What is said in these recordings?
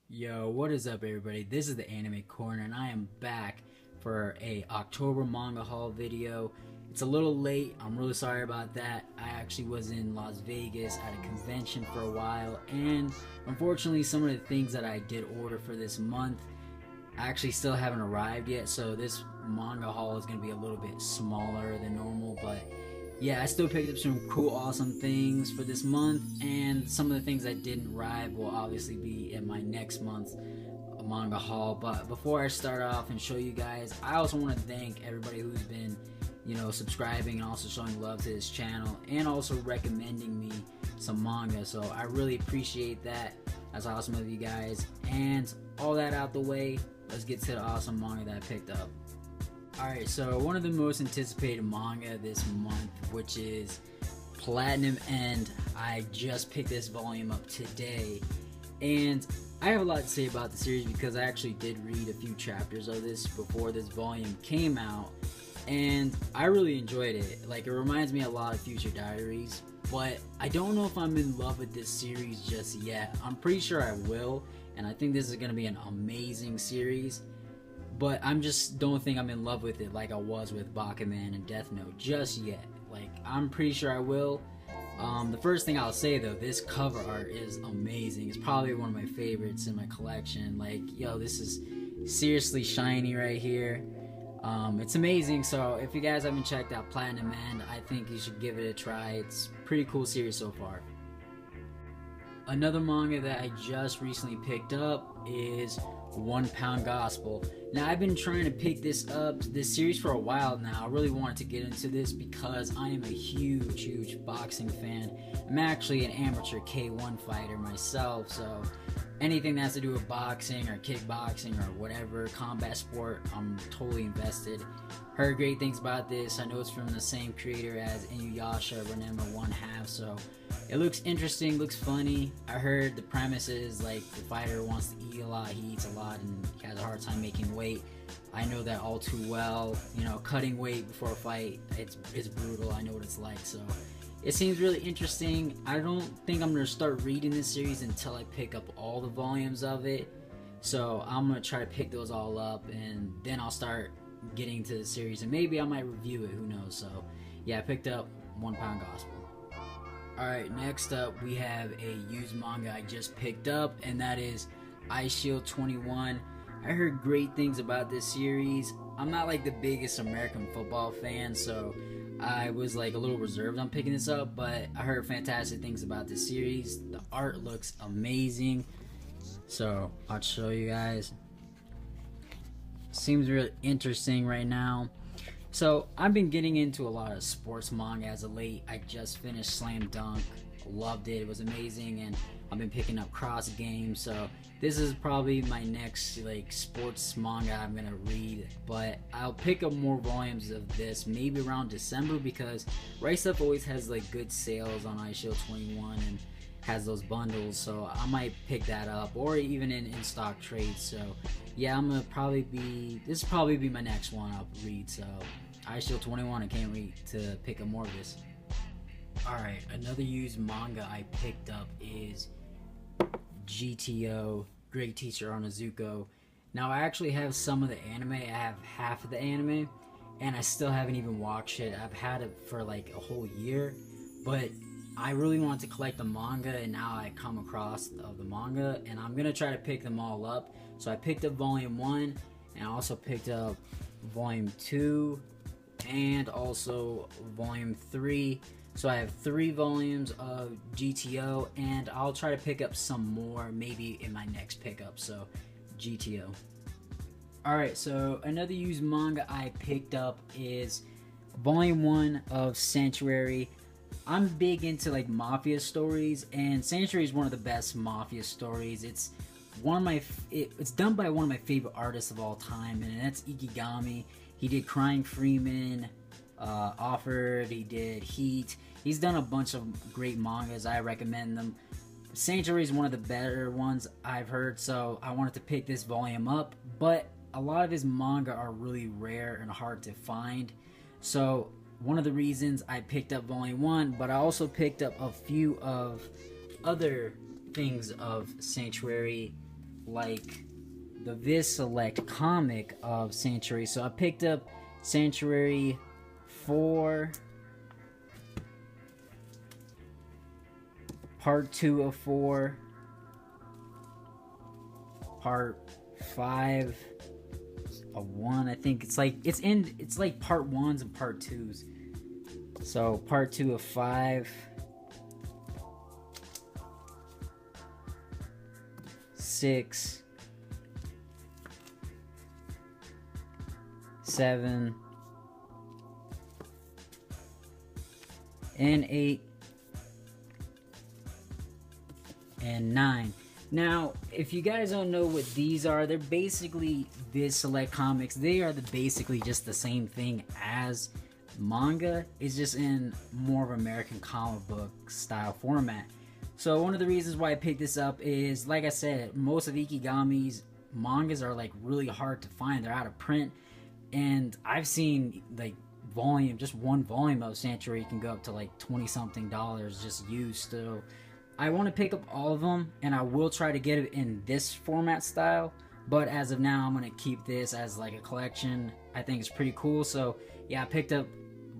Yo, what is up everybody? This is the Anime Corner and I am back for a October manga haul video. It's a little late, I'm really sorry about that. I actually was in Las Vegas at a convention for a while, and unfortunately some of the things that I did order for this month actually still haven't arrived yet, so this manga haul is going to be a little bit smaller than normal. But yeah, I still picked up some cool, awesome things for this month, and some of the things that didn't arrive will obviously be in my next month's manga haul. But before I start off and show you guys, I also want to thank everybody who's been, subscribing and also showing love to this channel, and also recommending me some manga. So I really appreciate that. That's awesome of you guys. And all that out the way, let's get to the awesome manga that I picked up. Alright, so one of the most anticipated manga this month, which is Platinum End. I just picked this volume up today, and I have a lot to say about the series because I actually did read a few chapters of this before this volume came out, and I really enjoyed it. Like, it reminds me a lot of Future Diaries, but I don't know if I'm in love with this series just yet. I'm pretty sure I will, and I think this is going to be an amazing series. But I'm just don't think I'm in love with it like I was with Bakuman and Death Note just yet. Like, I'm pretty sure I will. The first thing I'll say though, this cover art is amazing. It's probably one of my favorites in my collection. Like, yo, this is seriously shiny right here. It's amazing. So if you guys haven't checked out Platinum End, I think you should give it a try. It's a pretty cool series so far. Another manga that I just recently picked up is 1 Pound Gospel. Now, I've been trying to pick this series for a while now. I really wanted to get into this because I am a huge boxing fan. I'm actually an amateur K1 fighter myself, so anything that has to do with boxing or kickboxing or whatever combat sport, I'm totally invested. Heard great things about this. I know it's from the same creator as Inuyasha Renema 1/2, so it looks interesting, looks funny. I heard the premise is like the fighter wants to eat a lot, he eats a lot, and he has a hard time making weight. I know that all too well. Cutting weight before a fight, it's brutal. I know what it's like, so it seems really interesting. I don't think I'm going to start reading this series until I pick up all the volumes of it. So I'm going to try to pick those all up, and then I'll start getting to the series, and maybe I might review it, who knows. So yeah, I picked up 1 Pound Gospel. Alright, next up we have a used manga I just picked up, and that is Ice Shield 21. I heard great things about this series. I'm not like the biggest American football fan, so I was like a little reserved on picking this up, but I heard fantastic things about this series. The art looks amazing, so I'll show you guys. Seems really interesting right now. So I've been getting into a lot of sports manga as of late. I just finished Slam Dunk, loved it, it was amazing, and I've been picking up Cross Games, so this is probably my next like sports manga I'm gonna read. But I'll pick up more volumes of this maybe around December, because Right Stuff always has like good sales on Ice Shield 21 and has those bundles, so I might pick that up, or even in stock trades. So yeah, this will probably be my next one I'll read. So Ice Shield 21, I can't wait to pick up more of this. Alright, another used manga I picked up is GTO, Great Teacher Onizuka. Now, I actually have some of the anime. I have half of the anime, and I still haven't even watched it. I've had it for like a whole year, but I really want to collect the manga, and now I come across the manga, and I'm gonna try to pick them all up. So I picked up volume 1, and I also picked up volume 2, and also volume 3. So I have 3 volumes of GTO, and I'll try to pick up some more maybe in my next pickup. So GTO. Alright, so another used manga I picked up is volume 1 of Sanctuary. I'm big into like mafia stories, and Sanctuary is one of the best mafia stories. It's done by one of my favorite artists of all time, and that's Ikigami. He did Crying Freeman, Offered, he did Heat. He's done a bunch of great mangas. I recommend them. Sanctuary is one of the better ones I've heard, so I wanted to pick this volume up, but a lot of his manga are really rare and hard to find. So one of the reasons I picked up Volume 1, but I also picked up a few of other things of Sanctuary, like the Viz Select comic of Sanctuary. So I picked up Sanctuary 4, Part 2 of 4, Part 5 of 1. I think it's like it's like Part 1s and Part 2s. So Part 2 of 5, 6, 7, and 8, and 9. Now, if you guys don't know what these are, they're basically Viz Select comics. They are basically just the same thing as manga. It's just in more of American comic book style format. So one of the reasons why I picked this up is, like I said, most of Ikigami's mangas are like really hard to find. They're out of print, and I've seen like just one volume of Sanctuary can go up to like $20-something just used. So I want to pick up all of them, and I will try to get it in this format style, but as of now I'm going to keep this as like a collection. I think it's pretty cool. So yeah, I picked up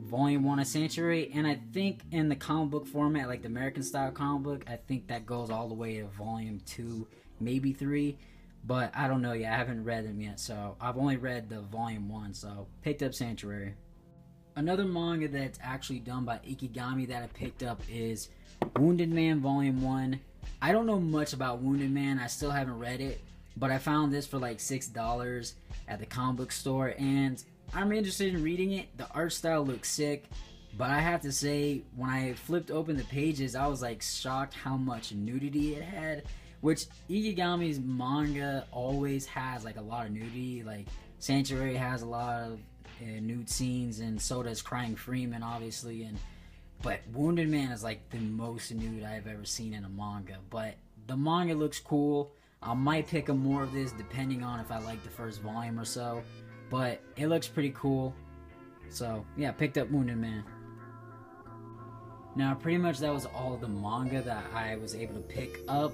Volume 1 of Sanctuary, and I think in the comic book format, like the American style comic book, I think that goes all the way to Volume 2, maybe 3, but I don't know yet. I haven't read them yet, so I've only read the Volume 1, so picked up Sanctuary. Another manga that's actually done by Ikigami that I picked up is Wounded Man Volume 1. I don't know much about Wounded Man. I still haven't read it, but I found this for like $6 at the comic book store, and I'm interested in reading it. The art style looks sick, but I have to say, when I flipped open the pages, I was like shocked how much nudity it had, which Ikigami's manga always has like a lot of nudity. Like Sanctuary has a lot of nude scenes, and so does Crying Freeman, obviously, but Wounded Man is like the most nude I've ever seen in a manga. But the manga looks cool. I might pick up more of this depending on if I like the first volume or so, but it looks pretty cool. So yeah, picked up Wounded Man. Now pretty much that was all the manga that I was able to pick up.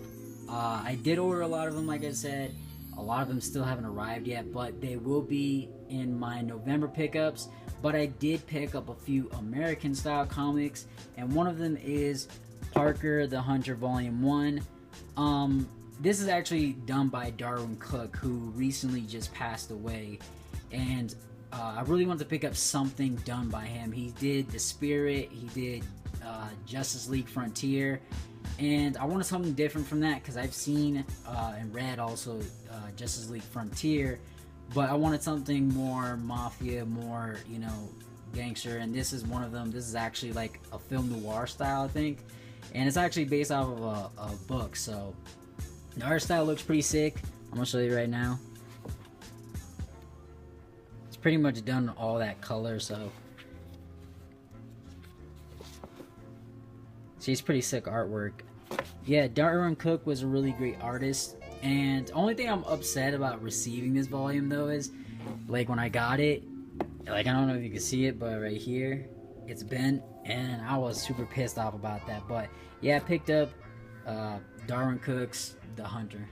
I did order a lot of them, like I said. A lot of them still haven't arrived yet, but they will be in my November pickups. But I did pick up a few American style comics, and one of them is Parker the Hunter Volume 1. This is actually done by Darwin Cook, who recently just passed away, and I really wanted to pick up something done by him. He did The Spirit, he did Justice League Frontier, and I wanted something different from that because I've seen and read also Justice League Frontier, but I wanted something more mafia, more, you know, gangster, and this is one of them. This is actually like a film noir style, I think, and it's actually based off of a book, so the art style looks pretty sick. I'm gonna show you right now. It's pretty much done all that color, so see, it's pretty sick artwork. Yeah, Darwin Cook was a really great artist, and the only thing I'm upset about receiving this volume though is, like, when I got it, like, I don't know if you can see it, but right here it's bent, and I was super pissed off about that. But yeah, I picked up Darwin Cook's The Hunter.